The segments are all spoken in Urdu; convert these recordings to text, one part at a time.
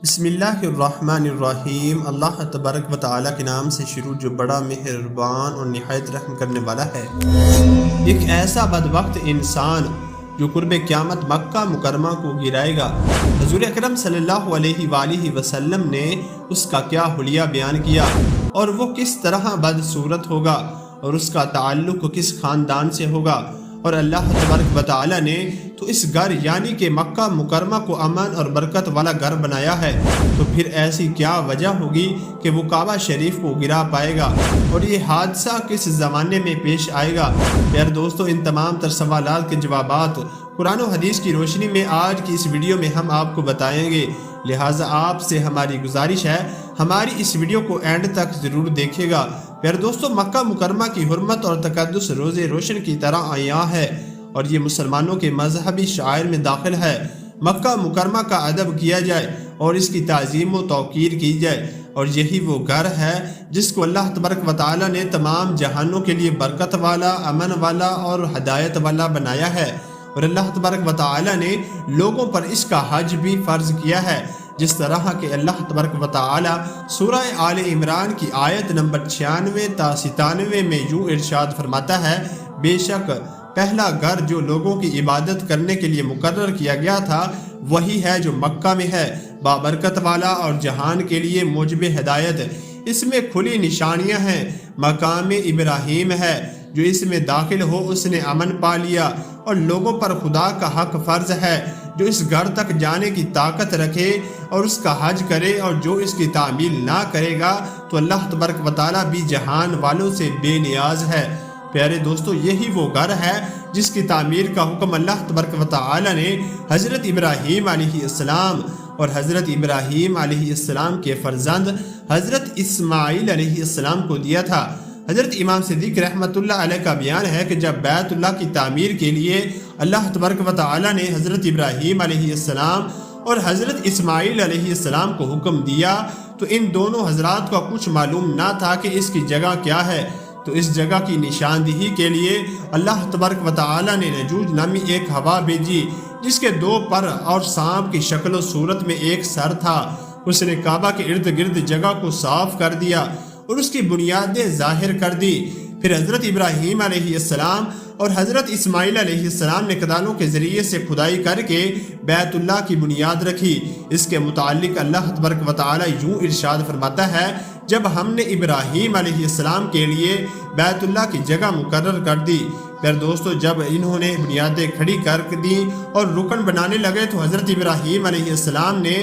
بسم اللہ الرحمن الرحیم۔ اللہ تبارک و تعالیٰ کے نام سے شروع جو بڑا مہربان اور نہایت رحم کرنے والا ہے۔ ایک ایسا بدبخت انسان جو قرب قیامت مکہ مکرمہ کو گرائے گا۔ حضور اکرم صلی اللہ علیہ وآلہ وسلم نے اس کا کیا حلیہ بیان کیا اور وہ کس طرح بدصورت ہوگا اور اس کا تعلق کس خاندان سے ہوگا، اور اللہ تبارک و تعالیٰ نے تو اس گھر یعنی کہ مکہ مکرمہ کو امن اور برکت والا گھر بنایا ہے، تو پھر ایسی کیا وجہ ہوگی کہ وہ کعبہ شریف کو گرا پائے گا، اور یہ حادثہ کس زمانے میں پیش آئے گا؟ پیارے دوستو، ان تمام تر سوالات کے جوابات قرآن و حدیث کی روشنی میں آج کی اس ویڈیو میں ہم آپ کو بتائیں گے، لہٰذا آپ سے ہماری گزارش ہے ہماری اس ویڈیو کو اینڈ تک ضرور دیکھیے گا۔ پیارے دوستو، مکہ مکرمہ کی حرمت اور تقدس روز روشن کی طرح عیاں ہے اور یہ مسلمانوں کے مذہبی شعائر میں داخل ہے۔ مکہ مکرمہ کا ادب کیا جائے اور اس کی تعظیم و توقیر کی جائے، اور یہی وہ گھر ہے جس کو اللہ تبارک و تعالیٰ نے تمام جہانوں کے لیے برکت والا، امن والا اور ہدایت والا بنایا ہے، اور اللہ تبارک و تعالیٰ نے لوگوں پر اس کا حج بھی فرض کیا ہے، جس طرح کہ اللہ تبارک و تعالیٰ سورہ آل عمران کی آیت نمبر 96 تا 97 میں یوں ارشاد فرماتا ہے: بے شک پہلا گھر جو لوگوں کی عبادت کرنے کے لیے مقرر کیا گیا تھا وہی ہے جو مکہ میں ہے، بابرکت والا اور جہان کے لیے موجب ہدایت۔ اس میں کھلی نشانیاں ہیں، مقام ابراہیم ہے، جو اس میں داخل ہو اس نے امن پا لیا، اور لوگوں پر خدا کا حق فرض ہے جو اس گھر تک جانے کی طاقت رکھے اور اس کا حج کرے، اور جو اس کی تعمیل نہ کرے گا تو اللہ تبارک و تعالیٰ بھی جہان والوں سے بے نیاز ہے۔ پیارے دوستو، یہی وہ گھر ہے جس کی تعمیر کا حکم اللہ تبارک و تعالیٰ نے حضرت ابراہیم علیہ السلام اور حضرت ابراہیم علیہ السلام کے فرزند حضرت اسماعیل علیہ السلام کو دیا تھا۔ حضرت امام صدیق رحمۃ اللہ علیہ کا بیان ہے کہ جب بیت اللہ کی تعمیر کے لیے اللہ تبارک و تعالیٰ نے حضرت ابراہیم علیہ السلام اور حضرت اسماعیل علیہ السلام کو حکم دیا تو ان دونوں حضرات کو کچھ معلوم نہ تھا کہ اس کی جگہ کیا ہے، تو اس جگہ کی نشاندہی کے لیے اللہ تبارک و تعالیٰ نے نجوج نامی ایک ہوا بھیجی جس کے 2 پر اور سانپ کی شکل و صورت میں ایک سر تھا۔ اس نے کعبہ کے ارد گرد جگہ کو صاف کر دیا اور اس کی بنیادیں ظاہر کر دی۔ پھر حضرت ابراہیم علیہ السلام اور حضرت اسماعیل علیہ السلام نے کدالوں کے ذریعے سے کھدائی کر کے بیت اللہ کی بنیاد رکھی۔ اس کے متعلق اللہ تبارک و تعالیٰ یوں ارشاد فرماتا ہے: جب ہم نے ابراہیم علیہ السلام کے لیے بیت اللہ کی جگہ مقرر کر دی۔ پھر دوستو، جب انہوں نے بنیادیں کھڑی کر دی اور رکن بنانے لگے تو حضرت ابراہیم علیہ السلام نے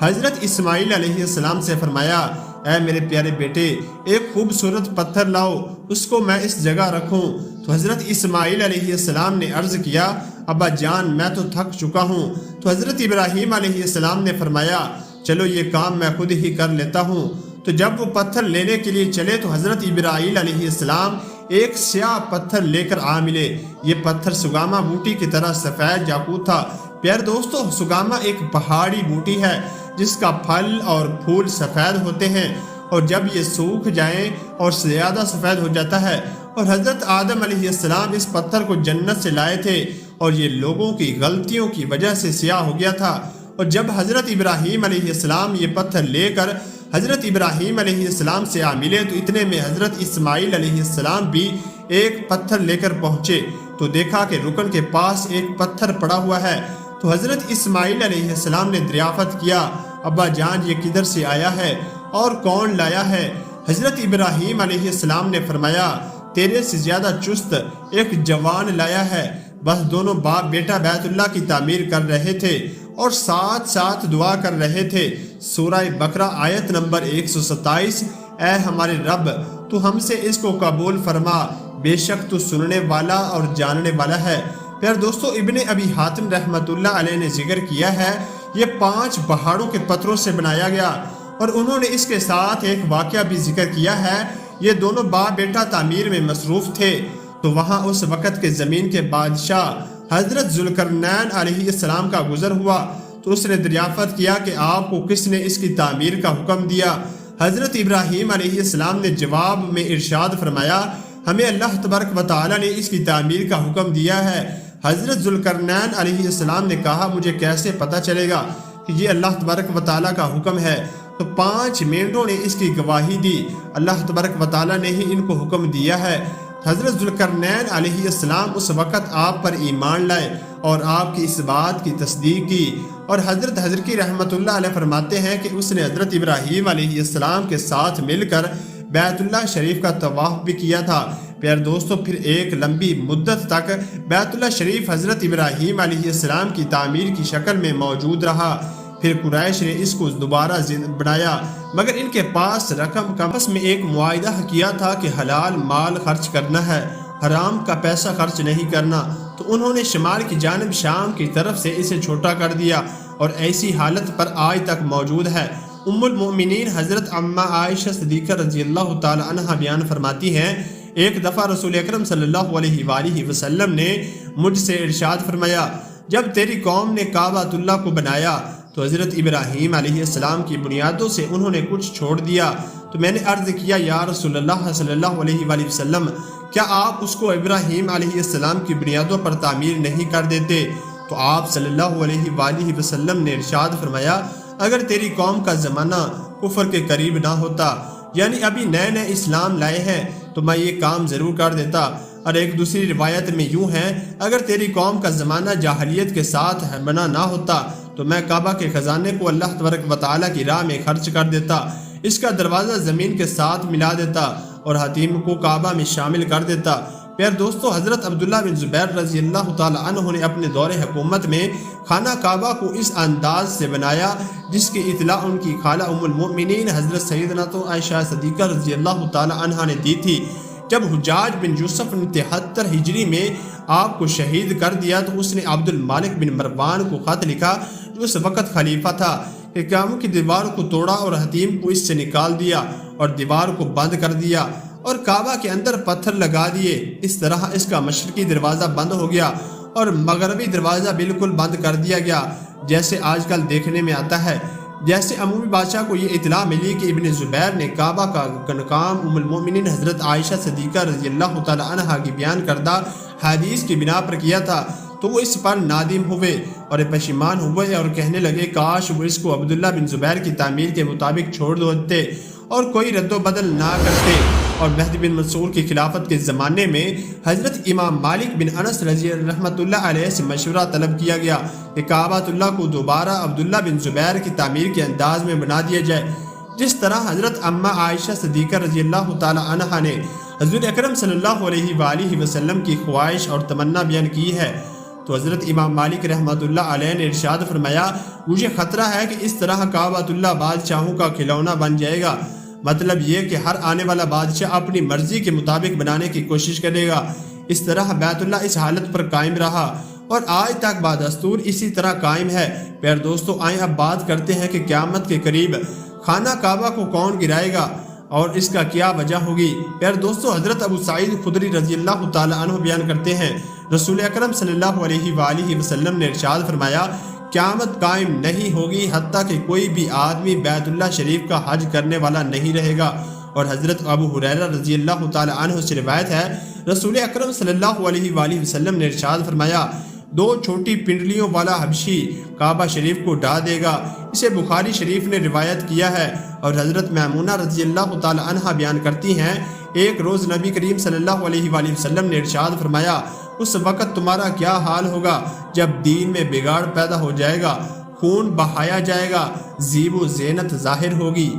حضرت اسماعیل علیہ السلام سے فرمایا: اے میرے پیارے بیٹے، ایک خوبصورت پتھر لاؤ، اس کو میں اس جگہ رکھوں۔ تو حضرت اسماعیل علیہ السلام نے عرض کیا: ابا جان، میں تو تھک چکا ہوں۔ تو حضرت ابراہیم علیہ السلام نے فرمایا: چلو یہ کام میں خود ہی کر لیتا ہوں۔ تو جب وہ پتھر لینے کے لیے چلے تو حضرت ابراہیم علیہ السلام ایک سیاہ پتھر لے کر آ ملے۔ یہ پتھر سگاما بوٹی کی طرح سفید یاقوت تھا۔ پیارے دوستو، سگاما ایک پہاڑی بوٹی ہے جس کا پھل اور پھول سفید ہوتے ہیں، اور جب یہ سوکھ جائیں اور زیادہ سفید ہو جاتا ہے، اور حضرت آدم علیہ السلام اس پتھر کو جنت سے لائے تھے اور یہ لوگوں کی غلطیوں کی وجہ سے سیاہ ہو گیا تھا۔ اور جب حضرت ابراہیم علیہ السلام یہ پتھر لے کر حضرت ابراہیم علیہ السلام سے آ ملے تو اتنے میں حضرت اسماعیل علیہ السلام بھی ایک پتھر لے کر پہنچے، تو دیکھا کہ رکن کے پاس ایک پتھر پڑا ہوا ہے۔ تو حضرت اسماعیل علیہ السلام نے دریافت کیا: ابا جان، یہ کدھر سے آیا ہے اور کون لایا ہے؟ حضرت ابراہیم علیہ السلام نے فرمایا: تیرے سے زیادہ چست ایک جوان لایا ہے۔ بس دونوں باپ بیٹا بیت اللہ کی تعمیر کر رہے تھے اور ساتھ ساتھ دعا کر رہے تھے۔ سورہ بقرہ آیت نمبر 127: اے ہمارے رب، تو ہم سے اس کو قبول فرما، بے شک تو سننے والا اور جاننے والا ہے۔ پھر دوستو، ابن ابی حاتم رحمۃ اللہ علیہ نے ذکر کیا ہے یہ 5 پہاڑوں کے پتھروں سے بنایا گیا، اور انہوں نے اس کے ساتھ ایک واقعہ بھی ذکر کیا ہے۔ یہ دونوں باپ بیٹا تعمیر میں مصروف تھے تو وہاں اس وقت کے زمین کے بادشاہ حضرت ذوالقرنین علیہ السلام کا گزر ہوا، تو اس نے دریافت کیا کہ آپ کو کس نے اس کی تعمیر کا حکم دیا؟ حضرت ابراہیم علیہ السلام نے جواب میں ارشاد فرمایا: ہمیں اللہ تبارک و تعالیٰ نے اس کی تعمیر کا حکم دیا ہے۔ حضرت ذوالقرنین علیہ السلام نے کہا: مجھے کیسے پتہ چلے گا؟ کہ یہ اللہ تبارک و تعالیٰ کا حکم ہے، تو 5 مینڈوں نے اس کی گواہی دی۔ اللہ تبارک و تعالیٰ نے ہی ان کو حکم دیا ہے۔ حضرت ذوالقرنین علیہ السلام اس وقت آپ پر ایمان لائے اور آپ کی اس بات کی تصدیق کی، اور حضرت حضرکی رحمۃ اللہ علیہ فرماتے ہیں کہ اس نے حضرت ابراہیم علیہ السلام کے ساتھ مل کر بیت اللہ شریف کا طواف بھی کیا تھا۔ پیارے دوستو، پھر ایک لمبی مدت تک بیت اللہ شریف حضرت ابراہیم علیہ السلام کی تعمیر کی شکل میں موجود رہا۔ پھر قریش نے اس کو دوبارہ بنایا، مگر ان کے پاس رقم کا آپس میں ایک معاہدہ کیا تھا کہ حلال مال خرچ کرنا ہے، حرام کا پیسہ خرچ نہیں کرنا، تو انہوں نے شمال کی جانب شام کی طرف سے اسے چھوٹا کر دیا، اور ایسی حالت پر آج تک موجود ہے۔ ام المؤمنین حضرت اماں عائشہ صدیقہ رضی اللہ تعالی عنہ بیان فرماتی ہیں، ایک دفعہ رسول اکرم صلی اللہ علیہ وآلہ وسلم نے مجھ سے ارشاد فرمایا، جب تیری قوم نے کعبۃ اللہ کو بنایا تو حضرت ابراہیم علیہ السلام کی بنیادوں سے انہوں نے کچھ چھوڑ دیا، تو میں نے عرض کیا، یا رسول اللہ صلی اللہ علیہ وآلہ وسلم، کیا آپ اس کو ابراہیم علیہ السلام کی بنیادوں پر تعمیر نہیں کر دیتے؟ تو آپ صلی اللہ علیہ وآلہ وسلم نے ارشاد فرمایا، اگر تیری قوم کا زمانہ کفر کے قریب نہ ہوتا، یعنی ابھی نئے نئے اسلام لائے ہیں، تو میں یہ کام ضرور کر دیتا۔ اور ایک دوسری روایت میں یوں ہے، اگر تیری قوم کا زمانہ جاہلیت کے ساتھ بنا نہ ہوتا تو میں کعبہ کے خزانے کو اللہ تبارک و تعالیٰ کی راہ میں خرچ کر دیتا، اس کا دروازہ زمین کے ساتھ ملا دیتا اور حتیم کو کعبہ میں شامل کر دیتا۔ پیارے دوستو، حضرت عبداللہ بن زبیر رضی اللہ تعالی عنہ نے اپنے دور حکومت میں خانہ کعبہ کو اس انداز سے بنایا جس کی اطلاع ان کی خالہ ام المؤمنین حضرت سیدنا عائشہ صدیقہ رضی اللہ تعالی عنہ نے دی تھی۔ جب حجاج بن یوسف نے 73 ہجری میں آپ کو شہید کر دیا تو اس نے عبد المالک بن مروان کو خط لکھا جو اس وقت خلیفہ تھا کہ کعبہ کی دیوار کو توڑا اور حتیم کو اس سے نکال دیا اور دیوار کو بند کر دیا اور کعبہ کے اندر پتھر لگا دیے۔ اس طرح اس کا مشرقی دروازہ بند ہو گیا اور مغربی دروازہ بالکل بند کر دیا گیا، جیسے آج کل دیکھنے میں آتا ہے۔ جیسے عمومی بادشاہ کو یہ اطلاع ملی کہ ابن زبیر نے کعبہ کا کام ام المؤمنین حضرت عائشہ صدیقہ رضی اللہ تعالی عنہ کی بیان کردہ حدیث کی بنا پر کیا تھا، تو وہ اس پر نادم ہوئے اور پشیمان ہوئے اور کہنے لگے، کاش وہ اس کو عبداللہ بن زبیر کی تعمیر کے مطابق چھوڑ دیتے اور کوئی رد و بدل نہ کرتے۔ اور مہدی بن منصور کی خلافت کے زمانے میں حضرت امام مالک بن انس رضی رحمۃ اللہ علیہ سے مشورہ طلب کیا گیا کہ کعبۃ اللہ کو دوبارہ عبداللہ بن زبیر کی تعمیر کے انداز میں بنا دیا جائے، جس طرح حضرت اماں عائشہ صدیقہ رضی اللہ تعالی عنہ نے حضور اکرم صلی اللہ علیہ وآلہ وسلم کی خواہش اور تمنا بیان کی ہے۔ تو حضرت امام مالک رحمۃ اللہ علیہ نے ارشاد فرمایا، مجھے خطرہ ہے کہ اس طرح کعبۃ اللہ بادشاہوں کا کھلونا بن جائے گا، مطلب یہ کہ ہر آنے والا بادشاہ اپنی مرضی کے مطابق بنانے کی کوشش کرے گا۔ اس طرح بیت اللہ اس حالت پر قائم رہا اور آج تک بدستور اسی طرح قائم ہے۔ پیارے دوستو، آئیں اب بات کرتے ہیں کہ قیامت کے قریب خانہ کعبہ کو کون گرائے گا اور اس کا کیا وجہ ہوگی۔ پیارے دوستو، حضرت ابو سعید خدری رضی اللہ تعالی عنہ بیان کرتے ہیں، رسول اکرم صلی اللہ علیہ وآلہ وسلم نے ارشاد فرمایا، قیامت قائم نہیں ہوگی حتیٰ کہ کوئی بھی آدمی بیت اللہ شریف کا حج کرنے والا نہیں رہے گا۔ اور حضرت ابو ہریرہ رضی اللہ تعالی عنہ سے روایت ہے، رسول اکرم صلی اللہ علیہ وآلہ وسلم نے ارشاد فرمایا، 2 چھوٹی پنڈلیوں والا حبشی کعبہ شریف کو ڈھا دے گا۔ اسے بخاری شریف نے روایت کیا ہے۔ اور حضرت میمونہ رضی اللہ تعالی عنہ بیان کرتی ہیں، ایک روز نبی کریم صلی اللہ علیہ وآلہ وسلم نے ارشاد فرمایا، اس وقت تمہارا کیا حال ہوگا جب دین میں بگاڑ پیدا ہو جائے گا، خون بہایا جائے گا، زیب و زینت ظاہر ہوگی،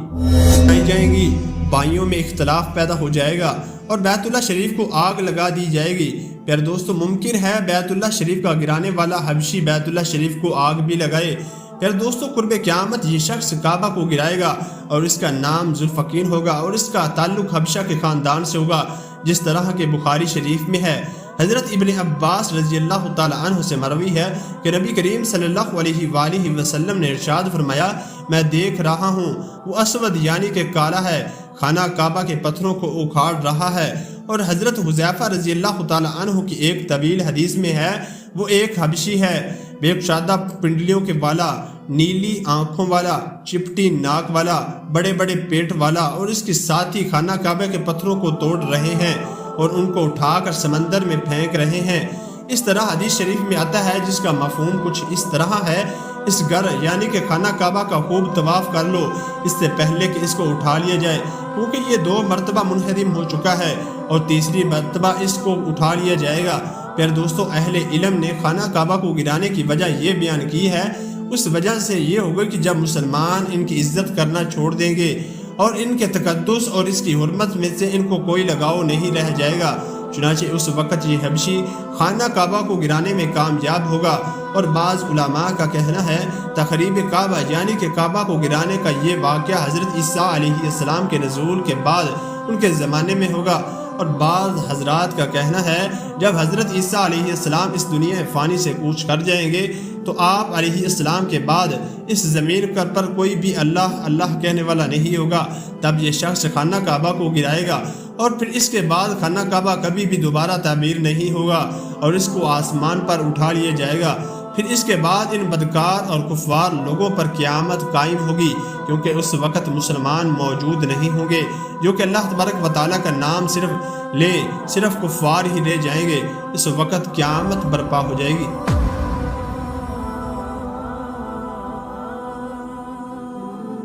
جائیں گی، بھائیوں میں اختلاف پیدا ہو جائے گا اور بیت اللہ شریف کو آگ لگا دی جائے گی۔ پیارے دوستو، ممکن ہے بیت اللہ شریف کا گرانے والا حبشی بیت اللہ شریف کو آگ بھی لگائے۔ پیارے دوستو، قرب قیامت یہ شخص کعبہ کو گرائے گا اور اس کا نام ذوالفقین ہوگا اور اس کا تعلق حبشہ کے خاندان سے ہوگا، جس طرح کے بخاری شریف میں ہے۔ حضرت ابن عباس رضی اللہ تعالی عنہ سے مروی ہے کہ نبی کریم صلی اللہ علیہ وآلہ وسلم نے ارشاد فرمایا، میں دیکھ رہا ہوں وہ اسود یعنی کہ کالا ہے، خانہ کعبہ کے پتھروں کو اکھاڑ رہا ہے۔ اور حضرت حذیفہ رضی اللہ تعالی عنہ کی ایک طویل حدیث میں ہے، وہ ایک حبشی ہے، بے کشادہ پنڈلیوں کے والا، نیلی آنکھوں والا، چپٹی ناک والا، بڑے بڑے پیٹ والا، اور اس کے ساتھی خانہ کعبہ کے پتھروں کو توڑ رہے ہیں اور ان کو اٹھا کر سمندر میں پھینک رہے ہیں۔ اس طرح حدیث شریف میں آتا ہے، جس کا مفہوم کچھ اس طرح ہے، اس گھر یعنی کہ خانہ کعبہ کا خوب طواف کر لو اس سے پہلے کہ اس کو اٹھا لیا جائے، کیونکہ یہ 2 مرتبہ منہدم ہو چکا ہے اور تیسری مرتبہ اس کو اٹھا لیا جائے گا۔ پھر دوستو، اہل علم نے خانہ کعبہ کو گرانے کی وجہ یہ بیان کی ہے، اس وجہ سے یہ ہوگا کہ جب مسلمان ان کی عزت کرنا چھوڑ دیں گے اور ان کے تقدس اور اس کی حرمت میں سے ان کو کوئی لگاؤ نہیں رہ جائے گا، چنانچہ اس وقت یہ حبشی خانہ کعبہ کو گرانے میں کامیاب ہوگا۔ اور بعض علماء کا کہنا ہے تخریب کعبہ یعنی کہ کعبہ کو گرانے کا یہ واقعہ حضرت عیسیٰ علیہ السلام کے نزول کے بعد ان کے زمانے میں ہوگا، اور بعض حضرات کا کہنا ہے جب حضرت عیسیٰ علیہ السلام اس دنیا فانی سے کوچ کر جائیں گے تو آپ علیہ السلام کے بعد اس زمین پر کوئی بھی اللہ اللہ کہنے والا نہیں ہوگا، تب یہ شخص خانہ کعبہ کو گرائے گا اور پھر اس کے بعد خانہ کعبہ کبھی بھی دوبارہ تعمیر نہیں ہوگا اور اس کو آسمان پر اٹھا لیا جائے گا۔ پھر اس کے بعد ان بدکار اور کفار لوگوں پر قیامت قائم ہوگی، کیونکہ اس وقت مسلمان موجود نہیں ہوں گے جو کہ اللہ تبارک و تعالیٰ کا نام صرف کفار ہی رہ جائیں گے۔ اس وقت قیامت برپا ہو جائے گی۔